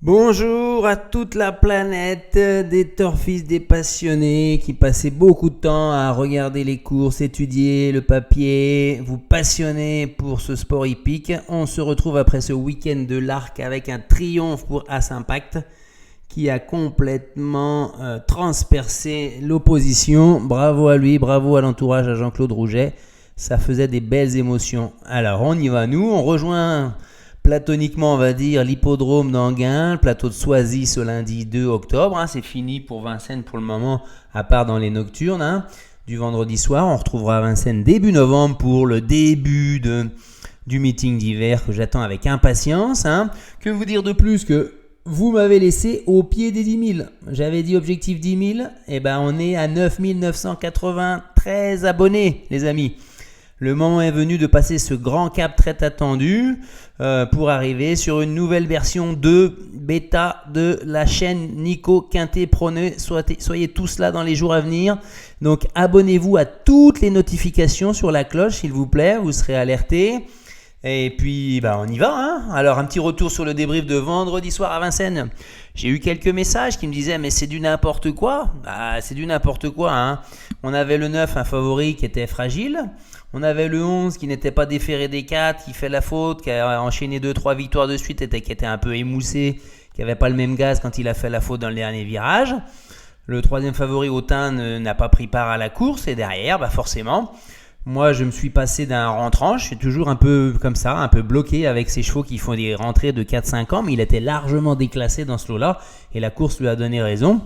Bonjour à toute la planète des turfistes, des passionnés qui passaient beaucoup de temps à regarder les courses, étudier le papier, vous passionner pour ce sport hippique. On se retrouve après ce week-end de l'Arc avec un triomphe pour As Impact qui a complètement transpercé l'opposition. Bravo à lui, bravo à l'entourage, à Jean-Claude Rouget. Ça faisait des belles émotions. Alors on y va, nous, on rejoint platoniquement, on va dire, l'hippodrome d'Anguin, le plateau de Soisy ce lundi 2 octobre. C'est fini pour Vincennes pour le moment, à part dans les nocturnes du vendredi soir. On retrouvera Vincennes début novembre pour le début du meeting d'hiver que j'attends avec impatience. Que vous dire de plus que vous m'avez laissé au pied des 10 000. J'avais dit objectif 10 000. Et ben on est à 9 993 abonnés, les amis. Le moment est venu de passer ce grand cap très attendu pour arriver sur une nouvelle version de bêta de la chaîne Nico Quintet Prenez. Soyez tous là dans les jours à venir. Donc abonnez-vous à toutes les notifications sur la cloche s'il vous plaît, vous serez alertés. Et puis on y va. Alors un petit retour sur le débrief de vendredi soir à Vincennes. J'ai eu quelques messages qui me disaient mais c'est du n'importe quoi. C'est du n'importe quoi. On avait le 9, un favori qui était fragile. On avait le 11 qui n'était pas déféré des 4, qui fait la faute, qui a enchaîné 2-3 victoires de suite, qui était un peu émoussé, qui n'avait pas le même gaz quand il a fait la faute dans le dernier virage. Le troisième favori, Autun, n'a pas pris part à la course. Et derrière, forcément, moi je me suis passé d'un rentrant. Je suis toujours un peu comme ça, un peu bloqué avec ces chevaux qui font des rentrées de 4-5 ans. Mais il était largement déclassé dans ce lot-là. Et la course lui a donné raison.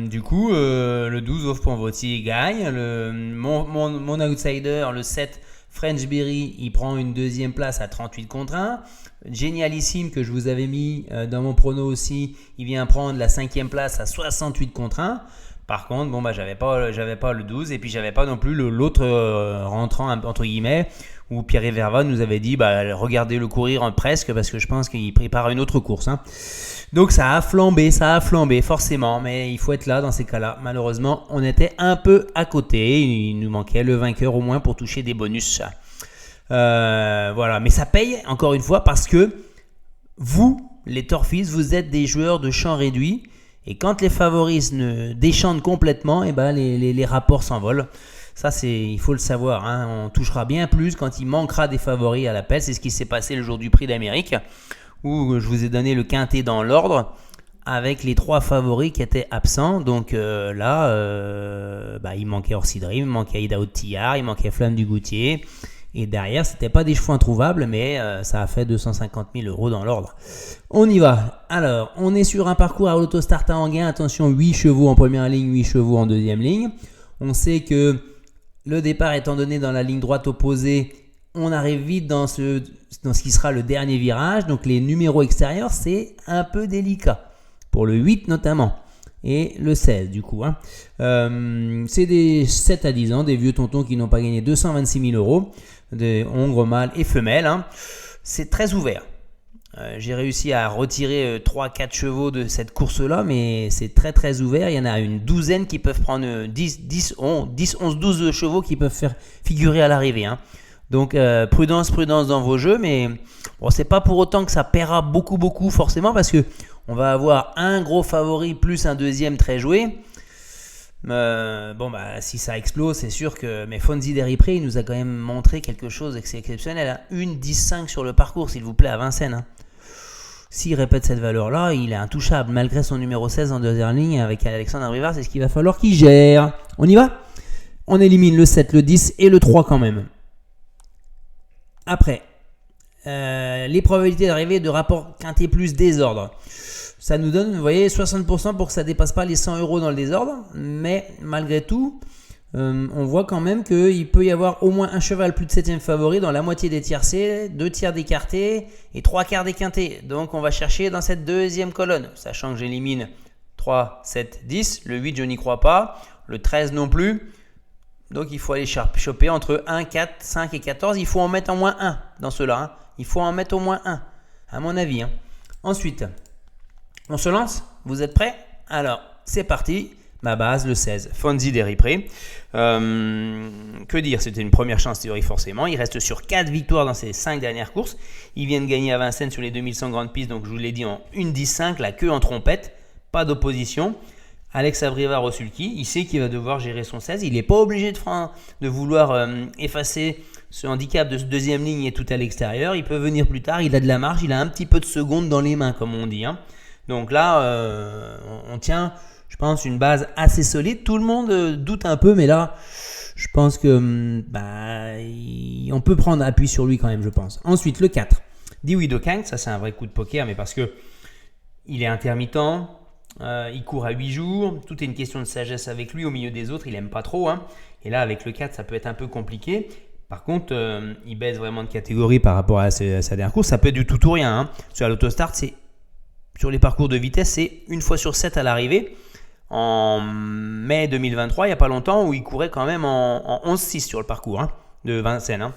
Du coup, le 12 Off.Vautier gagne. Mon outsider, le 7 French Berry, il prend une deuxième place à 38 contre 1. Génialissime que je vous avais mis dans mon prono aussi, il vient prendre la 5e place à 68 contre 1. Par contre, j'avais pas le 12 et puis j'avais pas non plus l'autre rentrant entre guillemets où Pierre Verva nous avait dit regardez-le courir presque parce que je pense qu'il prépare une autre course. Donc ça a flambé forcément, mais il faut être là dans ces cas-là. Malheureusement, on était un peu à côté, il nous manquait le vainqueur au moins pour toucher des bonus. Voilà, mais ça paye encore une fois parce que vous, les turfistes, vous êtes des joueurs de champ réduit. Et quand les favoris déchantent complètement, les rapports s'envolent. Ça, il faut le savoir. On touchera bien plus quand il manquera des favoris à l'appel. C'est ce qui s'est passé le jour du Prix d'Amérique, où je vous ai donné le quintet dans l'ordre, avec les 3 favoris qui étaient absents. Donc là, il manquait Orsi Dream, il manquait Idaho Tillard, il manquait Flamme du Goutier. Et derrière, c'était pas des chevaux introuvables, mais ça a fait 250 000 € dans l'ordre. On y va. Alors, on est sur un parcours à l'autostart à Anguin. Attention, 8 chevaux en première ligne, 8 chevaux en deuxième ligne. On sait que le départ étant donné dans la ligne droite opposée, on arrive vite dans ce qui sera le dernier virage. Donc, les numéros extérieurs, c'est un peu délicat. Pour le 8 notamment. Et le 16 du coup. C'est des 7 à 10 ans, des vieux tontons qui n'ont pas gagné 226 000 €. Des hongres mâles et femelles. C'est très ouvert. J'ai réussi à retirer 3-4 chevaux de cette course-là, mais c'est très très ouvert. Il y en a une douzaine qui peuvent prendre 10, 11, 12 chevaux qui peuvent faire figurer à l'arrivée. Donc prudence dans vos jeux, mais c'est pas pour autant que ça paiera beaucoup forcément, parce que on va avoir un gros favori plus un deuxième très joué. Si ça explose, c'est sûr que. Mais Fonzi Deripré, il nous a quand même montré quelque chose d'exceptionnel. Une 10-5 sur le parcours, s'il vous plaît, à Vincennes. S'il répète cette valeur-là, il est intouchable, malgré son numéro 16 en deuxième ligne avec Alexandre Rivard. C'est ce qu'il va falloir qu'il gère. On y va ? On élimine le 7, le 10 et le 3 quand même. Après, les probabilités d'arrivée de rapport quintet plus désordre. Ça nous donne, vous voyez, 60% pour que ça ne dépasse pas les 100 € dans le désordre. Mais malgré tout, on voit quand même qu'il peut y avoir au moins un cheval plus de 7e favori dans la moitié des tiercés, 2 tiers d'écartés et 3 quarts d'équintés. Donc on va chercher dans cette deuxième colonne, sachant que j'élimine 3, 7, 10. Le 8, je n'y crois pas. Le 13 non plus. Donc il faut aller choper entre 1, 4, 5 et 14. Il faut en mettre au moins 1 dans ceux-là. Il faut en mettre au moins 1, à mon avis. Ensuite, on se lance ? Vous êtes prêts ? Alors, c'est parti. ma base, le 16, Fonzi d'Eripré. Que dire, c'était une première chance théorique forcément. Il reste sur 4 victoires dans ses 5 dernières courses. Il vient de gagner à Vincennes sur les 2100 grandes pistes, donc je vous l'ai dit en 1-10-5, la queue en trompette, pas d'opposition. Alex Abrivard au sulky, il sait qu'il va devoir gérer son 16. Il n'est pas obligé de vouloir effacer ce handicap de deuxième ligne et tout à l'extérieur. Il peut venir plus tard, il a de la marge, il a un petit peu de seconde dans les mains, comme on dit. Donc là, on tient, je pense, une base assez solide. Tout le monde doute un peu, mais là, je pense que on peut prendre appui sur lui quand même, je pense. Ensuite, le 4, Diwido Kang, ça c'est un vrai coup de poker, mais parce que il est intermittent. Il court à 8 jours, tout est une question de sagesse avec lui, au milieu des autres, il aime pas trop. Et là, avec le 4, ça peut être un peu compliqué. Par contre, il baisse vraiment de catégorie par rapport à sa dernière course. Ça peut être du tout ou rien. Sur l'autostart, sur les parcours de vitesse, c'est une fois sur 7 à l'arrivée. En mai 2023, il n'y a pas longtemps, où il courait quand même en 11-6 sur le parcours de Vincennes.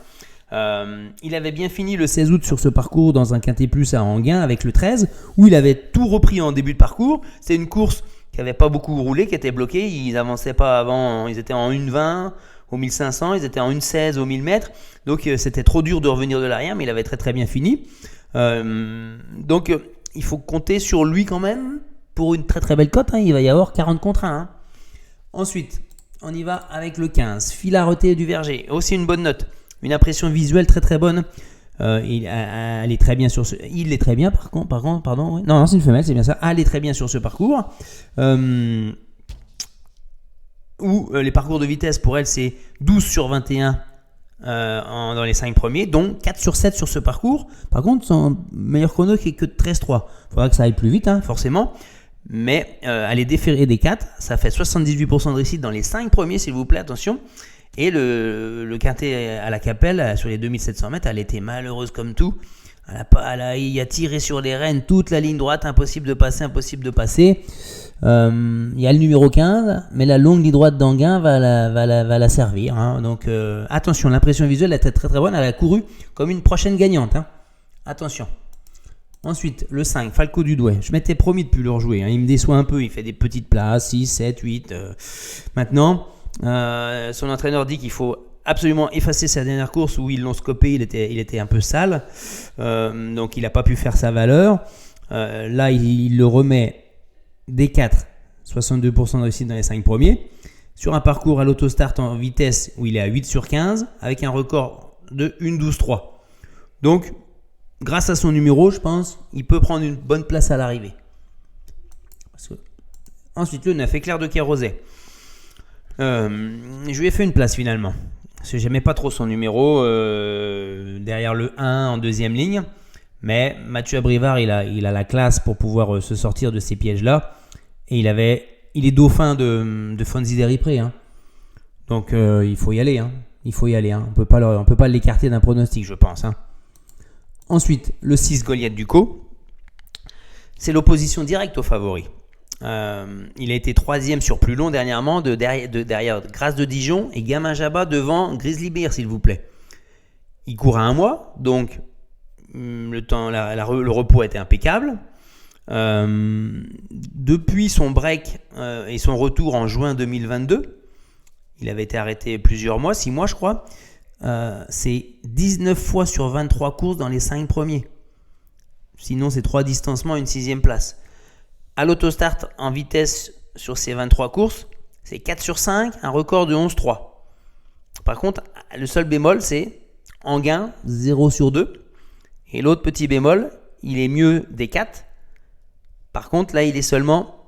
Il avait bien fini le 16 août sur ce parcours dans un quintet plus à Enghien avec le 13, où il avait tout repris en début de parcours. C'est une course qui n'avait pas beaucoup roulé, qui était bloquée. Ils n'avançaient pas avant, ils étaient en 1,20 au 1500, ils étaient en 1,16 au 1000 mètres. Donc c'était trop dur de revenir de l'arrière, mais il avait très très bien fini. Donc il faut compter sur lui quand même pour une très très belle cote. Il va y avoir 40 contre 1. Ensuite, on y va avec le 15, Filarete du Verger. Aussi une bonne note. Une impression visuelle très très bonne. Elle est très bien sur ce. Il est très bien par contre, pardon. Ouais. Non, c'est une femelle, c'est bien ça. Elle est très bien sur ce parcours. Où les parcours de vitesse pour elle, c'est 12 sur 21 dans les 5 premiers, donc 4 sur 7 sur ce parcours. Par contre, son meilleur chrono qui est que de 13,3. Il faudra que ça aille plus vite, forcément. Mais elle est déférée des 4. Ça fait 78% de réussite dans les 5 premiers, s'il vous plaît, attention. Et le quintet à la Capelle, sur les 2700 mètres, elle était malheureuse comme tout. Il a tiré sur les rênes toute la ligne droite, impossible de passer. Il y a le numéro 15, mais la longue ligne droite d'Enghien va la servir. Donc attention, l'impression visuelle était très très bonne. Elle a couru comme une prochaine gagnante. Attention. Ensuite, le 5, Falco du Douai. Je m'étais promis de ne plus le rejouer. Il me déçoit un peu. Il fait des petites places, 6, 7, 8. Maintenant... son entraîneur dit qu'il faut absolument effacer sa dernière course où ils l'ont scopé, il était un peu sale, donc il n'a pas pu faire sa valeur. Là il le remet des 4, 62% de réussite dans les 5 premiers, sur un parcours à l'autostart en vitesse où il est à 8 sur 15 avec un record de 1,12,3. Donc grâce à son numéro, je pense, il peut prendre une bonne place à l'arrivée. Ensuite le 9, Éclair de Kéroset. Je lui ai fait une place finalement, parce que j'aimais pas trop son numéro derrière le 1 en deuxième ligne, mais Mathieu Abrivard il a la classe pour pouvoir se sortir de ces pièges là, et il est dauphin de Fonzi d'Eripré, donc il faut y aller, on peut pas l'écarter d'un pronostic, je pense. Ensuite le 6, Goliath Ducos, c'est l'opposition directe au favori. Il a été 3e sur plus long dernièrement, derrière Grâce de Dijon et Gamin Jabba devant Grizzly Bear, s'il vous plaît. Il court à 1 mois, donc le repos a été impeccable. Depuis son break et son retour en juin 2022, il avait été arrêté plusieurs mois, 6 mois je crois, c'est 19 fois sur 23 courses dans les 5 premiers. Sinon c'est 3 distancements, une 6e place. À l'autostart en vitesse sur ces 23 courses, c'est 4 sur 5, un record de 11,3. Par contre, le seul bémol, c'est Enghien, 0 sur 2. Et l'autre petit bémol, il est mieux des 4. Par contre, là, il est seulement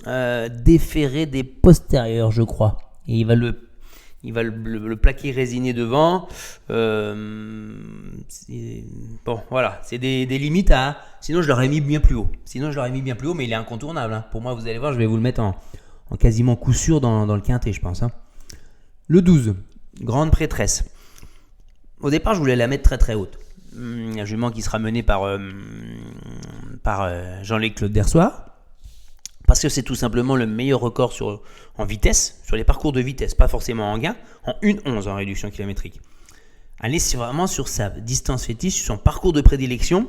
déféré des postérieurs, je crois. Et il va le plaquer résigné devant. Bon, voilà, c'est des limites à... Sinon, je l'aurais mis bien plus haut. Mais il est incontournable. Pour moi, vous allez voir, je vais vous le mettre en quasiment coup sûr dans le quintet, je pense. Le 12, Grande Prêtresse. Au départ, je voulais la mettre très très haute. Un jument qui sera mené par Jean-Luc Claude Dersoir. Parce que c'est tout simplement le meilleur record en vitesse, sur les parcours de vitesse, pas forcément en gain, en 1,11 en réduction kilométrique. Allez vraiment sur sa distance fétiche, sur son parcours de prédilection.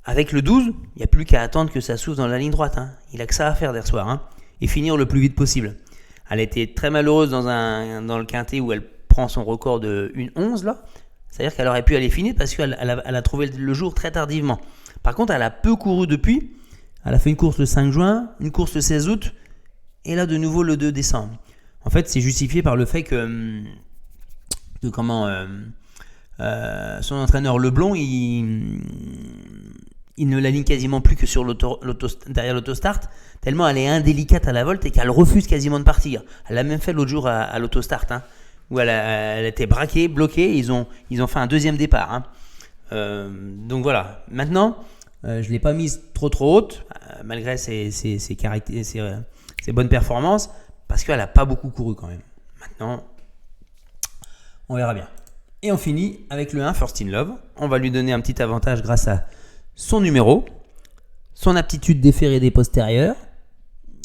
Avec le 12, il n'y a plus qu'à attendre que ça s'ouvre dans la ligne droite. Il a que ça à faire Dersoir. et finir le plus vite possible. Elle était très malheureuse dans le quintet où elle prend son record de 1,11 là. C'est-à-dire qu'elle aurait pu aller finir parce qu'elle a trouvé le jour très tardivement. Par contre, elle a peu couru depuis. Elle a fait une course le 5 juin, une course le 16 août et là de nouveau le 2 décembre. En fait, c'est justifié par le fait que son entraîneur Leblond, il ne l'aligne quasiment plus que sur derrière l'autostart, tellement elle est indélicate à la volte et qu'elle refuse quasiment de partir. Elle l'a même fait l'autre jour à l'autostart, où elle était braquée, bloquée, et ils ont fait un deuxième départ. Donc voilà, maintenant, je ne l'ai pas mise trop haute, malgré ses bonnes performances, parce qu'elle n'a pas beaucoup couru quand même. Maintenant, on verra bien. Et on finit avec le 1 First in Love. On va lui donner un petit avantage grâce à son numéro, son aptitude déférée des postérieurs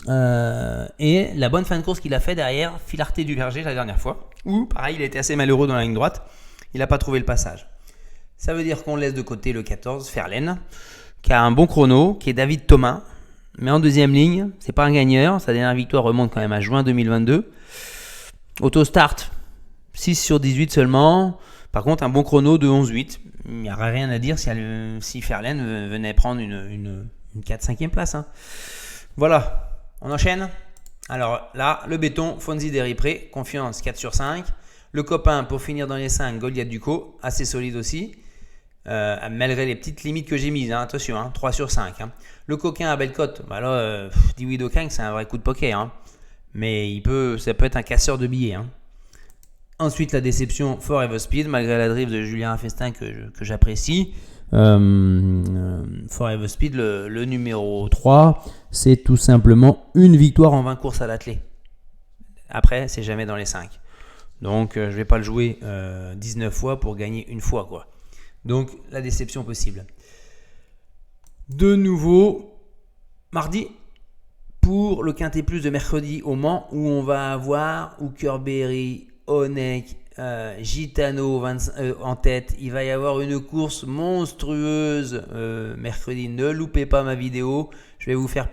et la bonne fin de course qu'il a fait derrière Filarté du Verger la dernière fois, où pareil il a été assez malheureux dans la ligne droite, il n'a pas trouvé le passage. Ça veut dire qu'on laisse de côté le 14 Ferlaine, qui a un bon chrono, qui est David Thomas, mais en deuxième ligne, c'est pas un gagneur, sa dernière victoire remonte quand même à juin 2022. Autostart 6 sur 18 seulement. Par contre, un bon chrono de 11-8. Il n'y aurait rien à dire si Ferlaine venait prendre une 4-5e place. Voilà, on enchaîne. Alors là, le béton, Fonzi Deripré, confiance 4 sur 5. Le copain, pour finir dans les 5, Goliath Ducos, assez solide aussi. Malgré les petites limites que j'ai mises, attention, 3 sur 5. Le coquin à belle cote, Dewey Doking, c'est un vrai coup de poker. Mais ça peut être un casseur de billets. Ensuite, la déception Forever Speed, malgré la drive de Julien Festin que j'apprécie. Forever Speed, le numéro 3, c'est tout simplement une victoire en 20 courses à l'attelé. Après, c'est jamais dans les 5. Donc, je ne vais pas le jouer 19 fois pour gagner une fois, quoi. Donc, la déception possible. De nouveau, mardi, pour le Quintet Plus de mercredi au Mans, où on va avoir Hookerberry, Onek, Gitano en tête. Il va y avoir une course monstrueuse mercredi. Ne loupez pas ma vidéo. Je vais vous faire